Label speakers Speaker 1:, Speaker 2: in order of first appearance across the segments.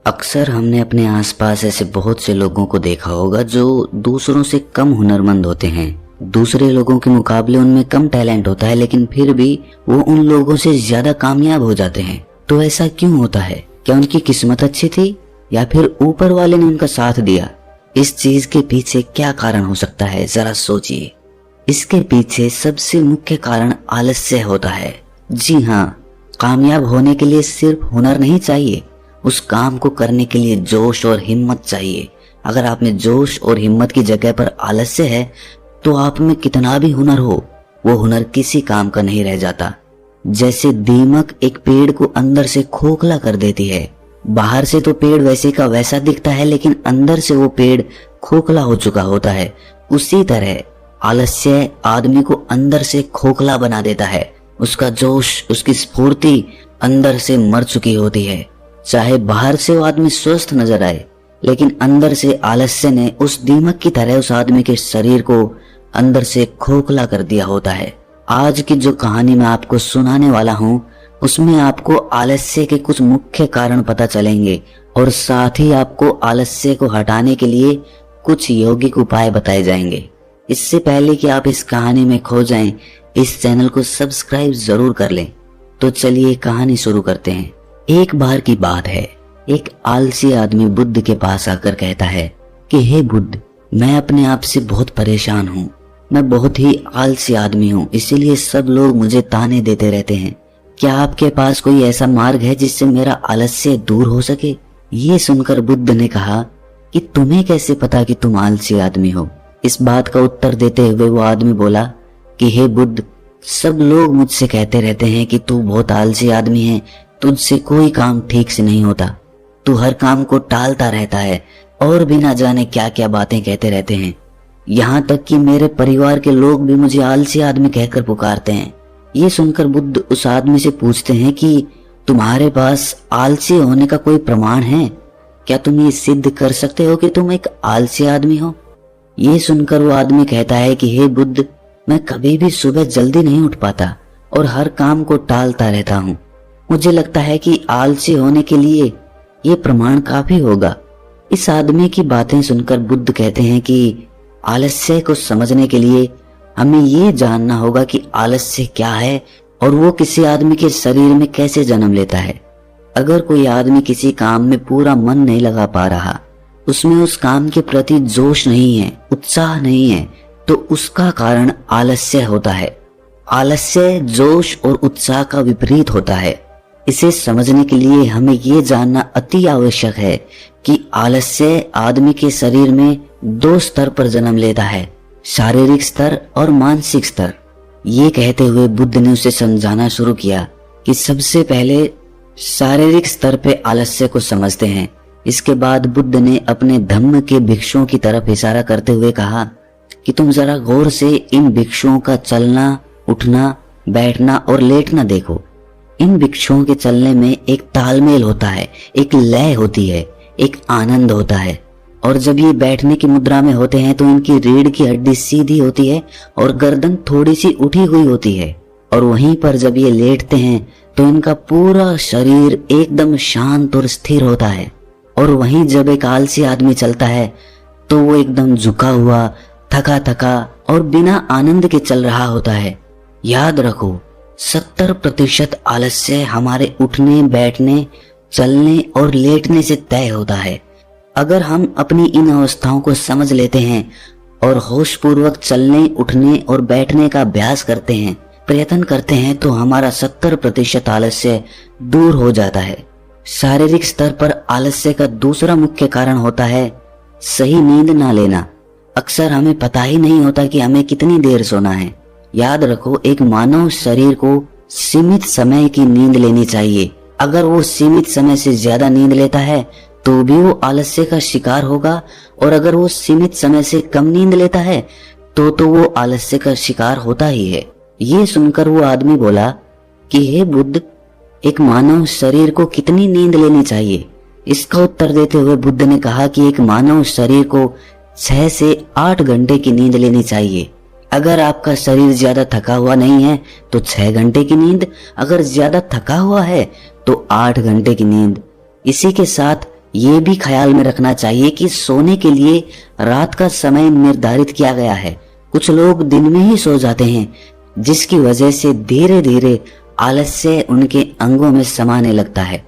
Speaker 1: अक्सर हमने अपने आसपास ऐसे बहुत से लोगों को देखा होगा जो दूसरों से कम हुनरमंद होते हैं। दूसरे लोगों के मुकाबले उनमें कम टैलेंट होता है, लेकिन फिर भी वो उन लोगों से ज्यादा कामयाब हो जाते हैं। तो ऐसा क्यों होता है? क्या उनकी किस्मत अच्छी थी या फिर ऊपर वाले ने उनका साथ दिया? इस चीज के पीछे क्या कारण हो सकता है, जरा सोचिए। इसके पीछे सबसे मुख्य कारण आलस्य होता है। जी हाँ, कामयाब होने के लिए सिर्फ हुनर नहीं चाहिए, उस काम को करने के लिए जोश और हिम्मत चाहिए। अगर आप में जोश और हिम्मत की जगह पर आलस्य है तो आप में कितना भी हुनर हो, वो हुनर किसी काम का नहीं रह जाता। जैसे दीमक एक पेड़ को अंदर से खोखला कर देती है। बाहर से तो पेड़ वैसे का वैसा दिखता है, लेकिन अंदर से वो पेड़ खोखला हो चुका होता है। उसी तरह आलस्य आदमी को अंदर से खोखला बना देता है। उसका जोश, उसकी स्फूर्ति अंदर से मर चुकी होती है। चाहे बाहर से वो आदमी स्वस्थ नजर आए, लेकिन अंदर से आलस्य ने उस दीमक की तरह उस आदमी के शरीर को अंदर से खोखला कर दिया होता है। आज की जो कहानी मैं आपको सुनाने वाला हूँ, उसमें आपको आलस्य के कुछ मुख्य कारण पता चलेंगे और साथ ही आपको आलस्य को हटाने के लिए कुछ यौगिक उपाय बताए जाएंगे। इससे पहले कि आप इस कहानी में खो जाएं, इस चैनल को सब्सक्राइब जरूर कर लें। तो चलिए कहानी शुरू करते हैं। एक बार की बात है, एक आलसी आदमी बुद्ध के पास आकर कहता है कि हे बुद्ध, मैं अपने आप से बहुत परेशान हूँ। मैं बहुत ही आलसी आदमी हूँ, इसीलिए सब लोग मुझे ताने देते रहते हैं। क्या आपके पास कोई ऐसा मार्ग है जिससे मेरा आलस्य दूर हो सके? ये सुनकर बुद्ध ने कहा कि तुम्हें कैसे पता कि तुम आलसी आदमी हो? इस बात का उत्तर देते हुए वो आदमी बोला कि हे बुद्ध, सब लोग मुझसे कहते रहते हैं कि तू बहुत आलसी आदमी है, तुझसे कोई काम ठीक से नहीं होता, तू हर काम को टालता रहता है और बिना जाने क्या क्या बातें कहते रहते हैं। यहाँ तक कि मेरे परिवार के लोग भी मुझे आलसी आदमी कहकर पुकारते हैं। ये सुनकर बुद्ध उस आदमी से पूछते हैं कि तुम्हारे पास आलसी होने का कोई प्रमाण है? क्या तुम ये सिद्ध कर सकते हो कि तुम एक आलसी आदमी हो? ये सुनकर वो आदमी कहता है कि हे बुद्ध, मैं कभी भी सुबह जल्दी नहीं उठ पाता और हर काम को टालता रहता हूँ। मुझे लगता है कि आलसी होने के लिए ये प्रमाण काफी होगा। इस आदमी की बातें सुनकर बुद्ध कहते हैं कि आलस्य को समझने के लिए हमें ये जानना होगा कि आलस्य क्या है और वो किसी आदमी के शरीर में कैसे जन्म लेता है। अगर कोई आदमी किसी काम में पूरा मन नहीं लगा पा रहा, उसमें उस काम के प्रति जोश नहीं है, उत्साह नहीं है, तो उसका कारण आलस्य होता है। आलस्य जोश और उत्साह का विपरीत होता है। इसे समझने के लिए हमें ये जानना अति आवश्यक है कि आलस्य आदमी के शरीर में दो स्तर पर जन्म लेता है, शारीरिक स्तर और मानसिक स्तर। ये कहते हुए बुद्ध ने उसे समझाना शुरू किया कि सबसे पहले शारीरिक स्तर पे आलस्य को समझते हैं। इसके बाद बुद्ध ने अपने धम्म के भिक्षुओं की तरफ इशारा करते हुए कहा कि तुम जरा गौर से इन भिक्षुओं का चलना, उठना, बैठना और लेटना देखो। इन भिक्षुओं के चलने में एक तालमेल होता है, एक लय होती है, एक आनंद होता है। और जब ये बैठने की मुद्रा में होते हैं तो इनकी रीढ़ की हड्डी सीधी होती है और गर्दन थोड़ी सी उठी हुई होती है। और वहीं पर जब ये लेटते हैं तो इनका पूरा शरीर एकदम शांत और स्थिर होता है। और वहीं जब एक आलसी आदमी चलता है तो वो एकदम झुका हुआ, थका थका और बिना आनंद के चल रहा होता है। याद रखो, 70% आलस्य हमारे उठने, बैठने, चलने और लेटने से तय होता है। अगर हम अपनी इन अवस्थाओं को समझ लेते हैं और होशपूर्वक चलने, उठने और बैठने का अभ्यास करते हैं, प्रयत्न करते हैं, तो हमारा 70% आलस्य दूर हो जाता है। शारीरिक स्तर पर आलस्य का दूसरा मुख्य कारण होता है सही नींद ना लेना। अक्सर हमें पता ही नहीं होता कि हमें कितनी देर सोना है। याद रखो, एक मानव शरीर को सीमित समय की नींद लेनी चाहिए। अगर वो सीमित समय से ज्यादा नींद लेता है तो भी वो आलस्य का शिकार होगा, और अगर वो सीमित समय से कम नींद लेता है तो वो आलस्य का शिकार होता ही है। ये सुनकर वो आदमी बोला कि हे बुद्ध, एक मानव शरीर को कितनी नींद लेनी चाहिए? इसका उत्तर देते हुए बुद्ध ने कहा कि एक मानव शरीर को 6 से 8 घंटे की नींद लेनी चाहिए। अगर आपका शरीर ज्यादा थका हुआ नहीं है तो 6 घंटे की नींद, अगर ज्यादा थका हुआ है तो 8 घंटे की नींद। इसी के साथ ये भी ख्याल में रखना चाहिए कि सोने के लिए रात का समय निर्धारित किया गया है। कुछ लोग दिन में ही सो जाते हैं, जिसकी वजह से धीरे धीरे आलस्य उनके अंगों में समाने लगता है।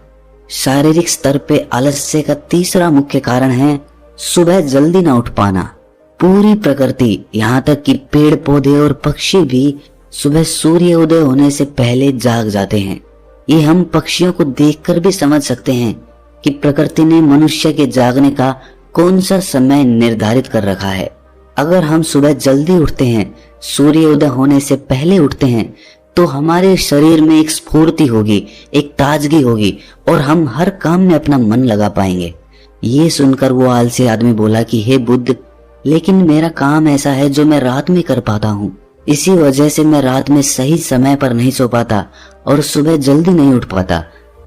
Speaker 1: शारीरिक स्तर पे आलस्य का तीसरा मुख्य कारण है सुबह जल्दी ना उठ पाना। पूरी प्रकृति, यहाँ तक कि पेड़ पौधे और पक्षी भी सुबह सूर्य उदय होने से पहले जाग जाते हैं। ये हम पक्षियों को देखकर भी समझ सकते हैं कि प्रकृति ने मनुष्य के जागने का कौन सा समय निर्धारित कर रखा है। अगर हम सुबह जल्दी उठते हैं, सूर्य उदय होने से पहले उठते हैं, तो हमारे शरीर में एक स्फूर्ति होगी, एक ताजगी होगी और हम हर काम में अपना मन लगा पाएंगे। ये सुनकर वो आलसी आदमी बोला कि हे बुद्ध, लेकिन मेरा काम ऐसा है जो मैं रात में कर पाता हूँ। इसी वजह से मैं रात में सही समय पर नहीं सो पाता और सुबह जल्दी नहीं उठ पाता।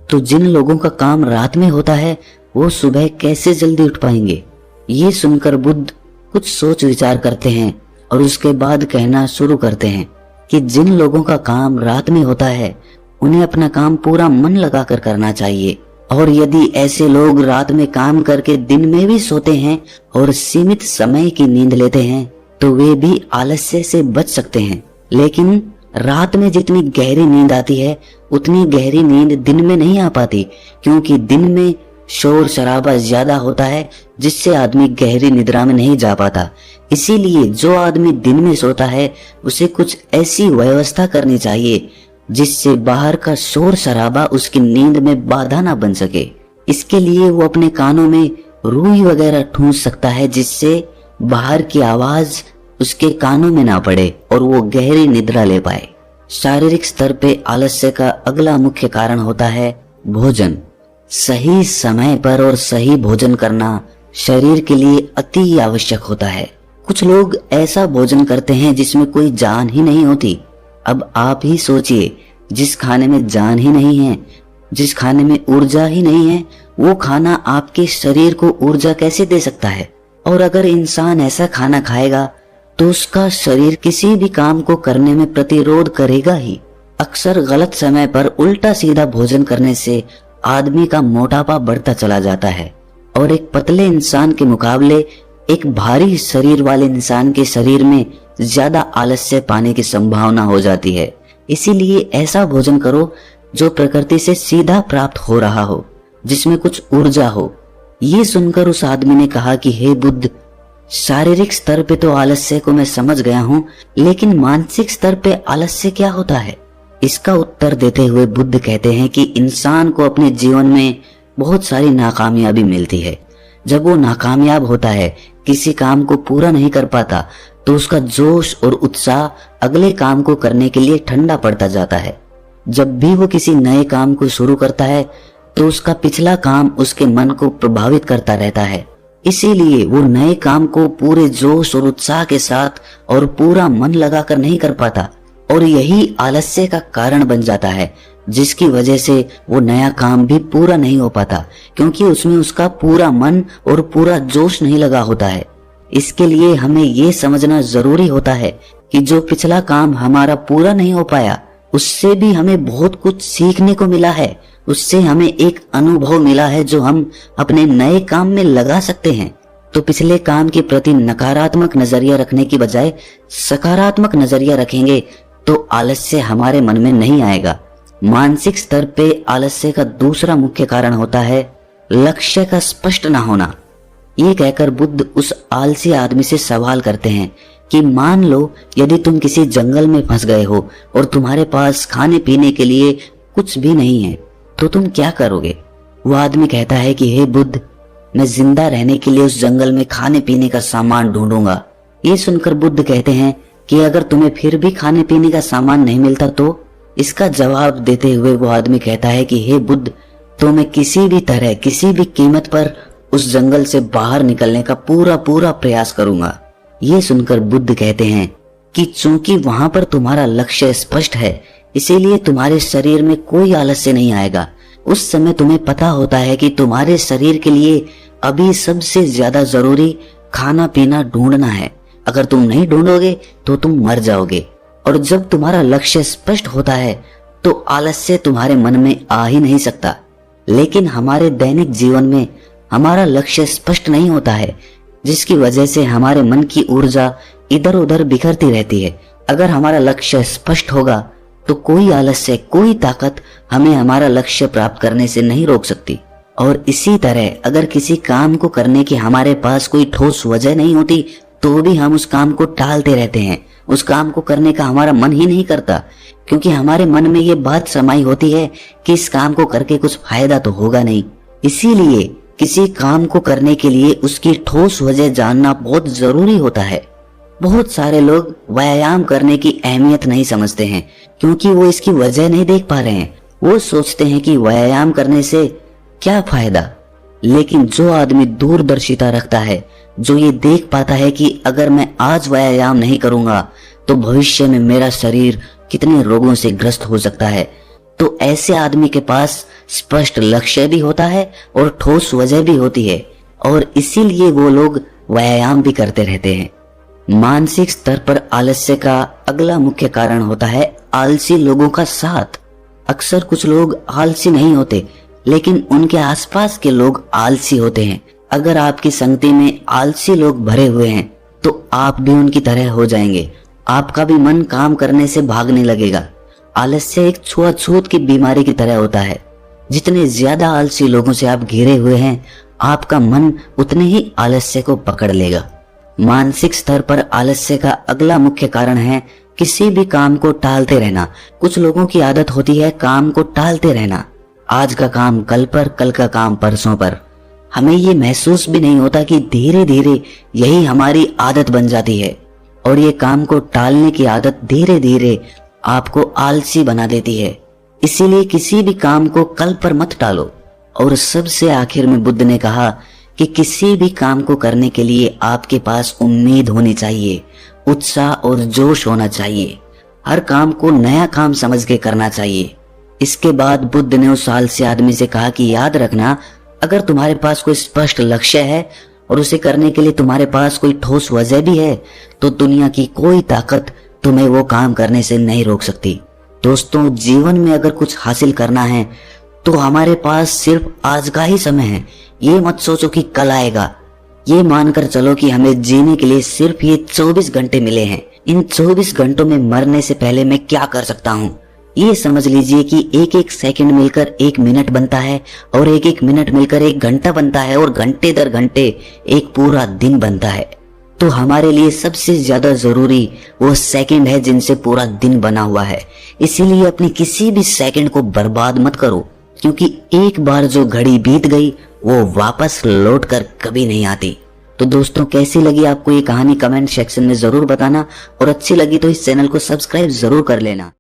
Speaker 1: तो जिन लोगों का काम रात में होता है वो सुबह कैसे जल्दी उठ पाएंगे? ये सुनकर बुद्ध कुछ सोच विचार करते हैं और उसके बाद कहना शुरू करते हैं कि जिन लोगों का काम रात में होता है उन्हें अपना काम पूरा मन लगाकर करना चाहिए, और यदि ऐसे लोग रात में काम करके दिन में भी सोते हैं और सीमित समय की नींद लेते हैं तो वे भी आलस्य से बच सकते हैं। लेकिन रात में जितनी गहरी नींद आती है उतनी गहरी नींद दिन में नहीं आ पाती, क्योंकि दिन में शोर शराबा ज्यादा होता है जिससे आदमी गहरी निद्रा में नहीं जा पाता। इसीलिए जो आदमी दिन में सोता है उसे कुछ ऐसी व्यवस्था करनी चाहिए जिससे बाहर का शोर शराबा उसकी नींद में बाधा ना बन सके। इसके लिए वो अपने कानों में रुई वगैरह ठूंस सकता है जिससे बाहर की आवाज उसके कानों में ना पड़े और वो गहरी निद्रा ले पाए। शारीरिक स्तर पे आलस्य का अगला मुख्य कारण होता है भोजन। सही समय पर और सही भोजन करना शरीर के लिए अति आवश्यक होता है। कुछ लोग ऐसा भोजन करते हैं जिसमें कोई जान ही नहीं होती। अब आप ही सोचिए, जिस खाने में जान ही नहीं है, जिस खाने में ऊर्जा ही नहीं है, वो खाना आपके शरीर को ऊर्जा कैसे दे सकता है? और अगर इंसान ऐसा खाना खाएगा तो उसका शरीर किसी भी काम को करने में प्रतिरोध करेगा ही। अक्सर गलत समय पर उल्टा सीधा भोजन करने से आदमी का मोटापा बढ़ता चला जाता है और एक पतले इंसान के मुकाबले एक भारी शरीर वाले इंसान के शरीर में ज्यादा आलस्य पाने की संभावना हो जाती है। इसीलिए ऐसा भोजन करो जो प्रकृति से सीधा प्राप्त हो रहा हो, जिसमें कुछ ऊर्जा हो। ये सुनकर उस आदमी ने कहा कि हे बुद्ध, शारीरिक स्तर पे तो आलस्य को मैं समझ गया हूँ, लेकिन मानसिक स्तर पे आलस्य क्या होता है? इसका उत्तर देते हुए बुद्ध कहते हैं कि इंसान को अपने जीवन में बहुत सारी नाकामयाबी मिलती है। जब वो नाकामयाब होता है, किसी काम को पूरा नहीं कर पाता, तो उसका जोश और उत्साह अगले काम को करने के लिए ठंडा पड़ता जाता है। जब भी वो किसी नए काम को शुरू करता है तो उसका पिछला काम उसके मन को प्रभावित करता रहता है। इसीलिए वो नए काम को पूरे जोश और उत्साह के साथ और पूरा मन लगाकर नहीं कर पाता, और यही आलस्य का कारण बन जाता है, जिसकी वजह से वो नया काम भी पूरा नहीं हो पाता, क्योंकि उसमें उसका पूरा मन और पूरा जोश नहीं लगा होता है। इसके लिए हमें ये समझना जरूरी होता है कि जो पिछला काम हमारा पूरा नहीं हो पाया, उससे भी हमें बहुत कुछ सीखने को मिला है, उससे हमें एक अनुभव मिला है जो हम अपने नए काम में लगा सकते हैं। तो पिछले काम के प्रति नकारात्मक नजरिया रखने की बजाय सकारात्मक नजरिया रखेंगे तो आलस्य हमारे मन में नहीं आएगा। मानसिक स्तर पे आलस्य का दूसरा मुख्य कारण होता है लक्ष्य का स्पष्ट न होना। ये कहकर बुद्ध उस आलसी आदमी से सवाल करते हैं कि मान लो यदि तुम किसी जंगल में फंस गए हो और तुम्हारे पास खाने पीने के लिए कुछ भी नहीं है, तो तुम क्या करोगे? वो आदमी कहता है कि हे बुद्ध, मैं जिंदा रहने के लिए उस जंगल में खाने पीने का सामान ढूंढूंगा। ये सुनकर बुद्ध कहते हैं कि अगर तुम्हें फिर भी खाने पीने का सामान नहीं मिलता तो? इसका जवाब देते हुए वो आदमी कहता है कि हे बुद्ध, तो मैं किसी भी तरह किसी भी कीमत पर उस जंगल से बाहर निकलने का पूरा प्रयास करूंगा। ये सुनकर बुद्ध कहते हैं कि चूंकि वहां पर तुम्हारा लक्ष्य स्पष्ट है, इसीलिए तुम्हारे शरीर में कोई आलस्य नहीं आएगा। उस समय तुम्हें पता होता है कि तुम्हारे शरीर के लिए अभी सबसे ज्यादा जरूरी खाना पीना ढूंढना है। अगर तुम नहीं ढूंढोगे तो तुम मर जाओगे। और जब तुम्हारा लक्ष्य स्पष्ट होता है तो आलस्य तुम्हारे मन में आ ही नहीं सकता। लेकिन हमारे दैनिक जीवन में हमारा लक्ष्य स्पष्ट नहीं होता है, जिसकी वजह से हमारे मन की ऊर्जा इधर उधर बिखरती रहती है। अगर हमारा लक्ष्य स्पष्ट होगा तो कोई आलस्य, कोई ताकत हमें हमारा लक्ष्य प्राप्त करने से नहीं रोक सकती। और इसी तरह अगर किसी काम को करने की हमारे पास कोई ठोस वजह नहीं होती तो भी हम उस काम को टालते रहते हैं। उस काम को करने का हमारा मन ही नहीं करता, क्योंकि हमारे मन में ये बात समाई होती है कि इस काम को करके कुछ फायदा तो होगा नहीं। इसीलिए किसी काम को करने के लिए उसकी ठोस वजह जानना बहुत जरूरी होता है। बहुत सारे लोग व्यायाम करने की अहमियत नहीं समझते हैं, क्योंकि वो इसकी वजह नहीं देख पा रहे हैं। वो सोचते हैं कि व्यायाम करने से क्या फायदा। लेकिन जो आदमी दूरदर्शिता रखता है, जो ये देख पाता है कि अगर मैं आज व्यायाम नहीं करूंगा तो भविष्य में मेरा शरीर कितने रोगों से ग्रस्त हो सकता है, तो ऐसे आदमी के पास स्पष्ट लक्ष्य भी होता है और ठोस वजह भी होती है, और इसीलिए वो लोग व्यायाम भी करते रहते हैं। मानसिक स्तर पर आलस्य का अगला मुख्य कारण होता है आलसी लोगों का साथ। अक्सर कुछ लोग आलसी नहीं होते, लेकिन उनके आसपास के लोग आलसी होते हैं। अगर आपकी संगति में आलसी लोग भरे हुए हैं तो आप भी उनकी तरह हो जाएंगे। आपका भी मन काम करने से भागने लगेगा। आलस्य एक छुआछूत की बीमारी की तरह होता है। जितने ज्यादा आलसी लोगों से आप घिरे हुए हैं, आपका मन उतने ही आलस्य को पकड़ लेगा। मानसिक स्तर पर आलस्य का अगला मुख्य कारण है किसी भी काम को टालते रहना। कुछ लोगों की आदत होती है काम को टालते रहना। आज का काम कल पर, कल का काम परसों पर। हमें ये महसूस भी नहीं होता कि धीरे धीरे यही हमारी आदत बन जाती है, और ये काम को टालने की आदत धीरे धीरे आपको आलसी बना देती है। इसीलिए किसी भी काम को कल पर मत टालो। और सबसे आखिर में बुद्ध ने कहा कि किसी भी काम को करने के लिए आपके पास उम्मीद होनी चाहिए, उत्साह और जोश होना चाहिए। हर काम को नया काम समझ के करना चाहिए। इसके बाद बुद्ध ने उस आलसी आदमी से कहा कि याद रखना, अगर तुम्हारे पास कोई स्पष्ट लक्ष्य है और उसे करने के लिए तुम्हारे पास कोई ठोस वजह भी है, तो दुनिया की कोई ताकत तुम्हें वो काम करने से नहीं रोक सकती। दोस्तों, जीवन में अगर कुछ हासिल करना है तो हमारे पास सिर्फ आज का ही समय है। ये मत सोचो कि कल आएगा। ये मानकर चलो कि हमें जीने के लिए सिर्फ ये 24 घंटे मिले हैं। इन 24 घंटों में मरने से पहले मैं क्या कर सकता हूँ, ये समझ लीजिए कि एक एक सेकंड मिलकर 1 मिनट बनता है, और एक एक मिनट मिलकर 1 घंटा बनता है, और घंटे दर घंटे एक पूरा दिन बनता है। तो हमारे लिए सबसे ज्यादा जरूरी वो सेकंड है जिनसे पूरा दिन बना हुआ है। इसीलिए अपनी किसी भी सेकंड को बर्बाद मत करो, क्योंकि एक बार जो घड़ी बीत गई वो वापस लौट कर कभी नहीं आती। तो दोस्तों, कैसी लगी आपको ये कहानी कमेंट सेक्शन में जरूर बताना, और अच्छी लगी तो इस चैनल को सब्सक्राइब जरूर कर लेना।